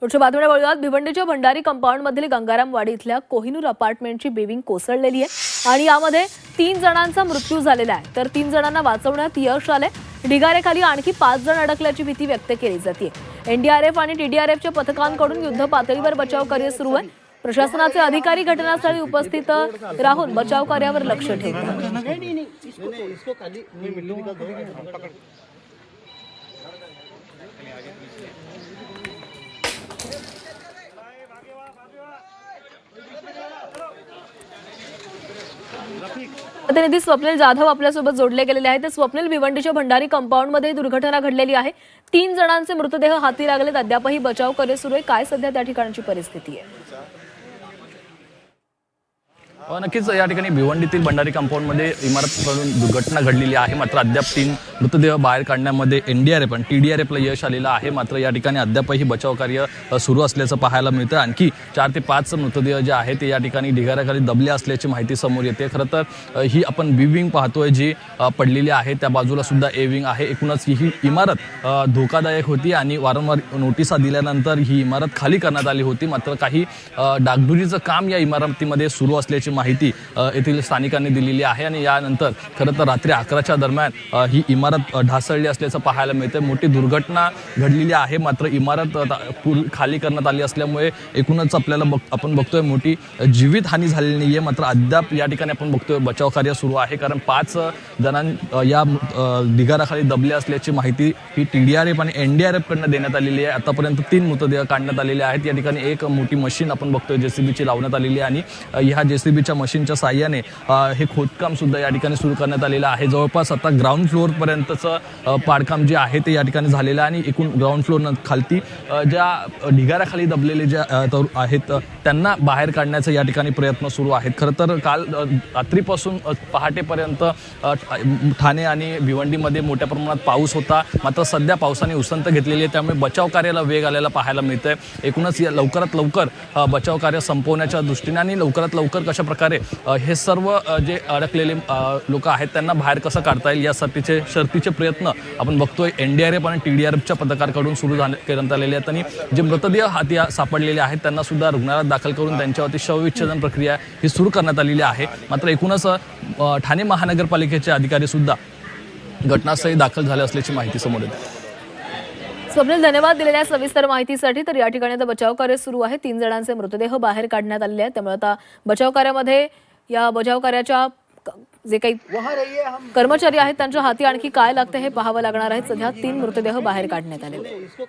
पुढच्या बातमीला वळूयात। भिवंडीच्या भंडारी कंपाऊंडमधील गंगारामवाडी इथल्या कोहिनूर अपार्टमेंटची बिल्डिंग कोसळलेली आहे आणि यामध्ये 3 जणांचा मृत्यू झालेला आहे, तर 3 जणांना वाचवण्यात यश आले। ढिगाऱ्याखाली आणखी 5 जण अडकल्याची भीती व्यक्त केली जाते। एनडीआरएफ आणि टीडीआरएफच्या पथकांकडून युद्ध पातळीवर बचाव कार्य सुरू आहे। प्रशासनाचे अधिकारी घटनास्थळी उपस्थित राहून बचाव कार्यावर लक्ष ठेवतात। प्रतिनिधी स्वप्नील जाधव आपल्यासोबत जोडले गेलेले आहेत। स्वप्नील, भिवंडीच्या भंडारी कंपाऊंडमध्ये दुर्घटना घडलेली आहे, 3 जणांचे मृतदेह हाती लागलेत, अद्यापही बचाव कार्य सुरू आहे। काय सध्या त्या ठिकाणची परिस्थिती आहे? नक्कीच या ठिकाणी भिवंडीतील भंडारी कंपाऊंडमध्ये इमारतीकडून दुर्घटना घडलेली आहे, मात्र अद्याप 3 मृतदेह बाहेर काढण्यामध्ये एनडीआरएफ आणि टीडीआरएफला यश आलेलं आहे। मात्र या ठिकाणी अद्यापही बचाव कार्य सुरू असल्याचं पाहायला मिळतं। आणखी 4 ते 5 मृतदेह जे आहेत ते या ठिकाणी ढिगाऱ्याखाली दबले असल्याची माहिती समोर येते। खरं तर ही आपण बी विंग पाहतोय जी पडलेली आहे, त्या बाजूला सुद्धा ए विंग आहे। एकूणच ही इमारत धोकादायक होती आणि वारंवार नोटिसा दिल्यानंतर ही इमारत खाली करण्यात आली होती। मात्र काही डागडुजीचं काम या इमारतीमध्ये सुरू असल्याची माहिती येथील स्थानिकांनी दिलेली आहे आणि यानंतर खरं तर रात्री 11च्या दरम्यान ही इमारत ढासळली असल्याचं पाहायला मिळतं। मोठी दुर्घटना घडलेली आहे, मात्र इमारत खाली करण्यात आली असल्यामुळे एकूणच आपल्याला आपण बघतोय मोठी जीवितहानी झालेली नाहीये। मात्र अद्याप या ठिकाणी आपण बघतोय बचाव कार्य सुरू आहे, कारण 5 जणांना या ढिगाऱ्याखाली दबले असल्याची माहिती ही टीडीआरएफ आणि एनडीआरएफ कडून देण्यात आलेली आहे। आतापर्यंत 3 मृतदेह काढण्यात आलेले आहेत। या ठिकाणी एक मोठी मशीन आपण बघतोय जेसीबीची लावण्यात आलेली आहे आणि ह्या जेसीबीच्या मशीनच्या साहाय्याने हे खोदकाम सुद्धा या ठिकाणी सुरू करण्यात आलेलं आहे। जवळपास आता ग्राउंड फ्लोअर पर्यंतचं पाडकाम जे आहे ते या ठिकाणी झालेलं आहे आणि एकूण ग्राउंड फ्लोअर खालती ज्या ढिगाऱ्याखाली दबलेले ज्या आहेत त्यांना बाहेर काढण्याचा या ठिकाणी प्रयत्न सुरू आहेत। खरं तर काल रात्रीपासून पहाटेपर्यंत ठाणे आणि भिवंडीमध्ये मोठ्या प्रमाणात पाऊस होता, मात्र सध्या पावसाने उसंत घेतलेली आहे, त्यामुळे बचाव कार्याला वेग आलेला पाहायला मिळतंय। एकूणच लवकरात लवकर बचाव कार्य संपवण्याच्या दृष्टीने आणि लवकरात लवकर कशा प्रकारे हे सर्व जे अडकलेले लोक आहेत त्यांना बाहेर कसं काढता येईल यासाठीचे शर्तीचे प्रयत्न आपण बघतोय एनडीआरएफ आणि टीडीआरएफच्या पथकाकडून सुरू करण्यात आलेले आहेत आणि जे मृतदेह हाती सापडलेले आहेत त्यांना सुद्धा रुग्णालयात दाखल करून त्यांच्यावरती शवविच्छेदन प्रक्रिया ही सुरू करण्यात आलेली आहे। मात्र एकूणच ठाणे महानगरपालिकेचे अधिकारी सुद्धा घटनास्थळी दाखल झाले असल्याची माहिती समोर येते। स्वप्नील, धन्यवाद दिलेल्या सविस्तर माहितीसाठी। तर या ठिकाणी आता बचाव कार्य सुरू आहे, 3 जणांचे मृतदेह बाहेर काढण्यात आलेले आहेत, त्यामुळे आता बचाव कार्यामध्ये या बचाव कार्याच्या जे काही कर्मचारी आहेत त्यांच्या हाती आणखी काय लागतं हे पाहावं लागणार आहे। सध्या 3 मृतदेह बाहेर काढण्यात आलेले आहेत।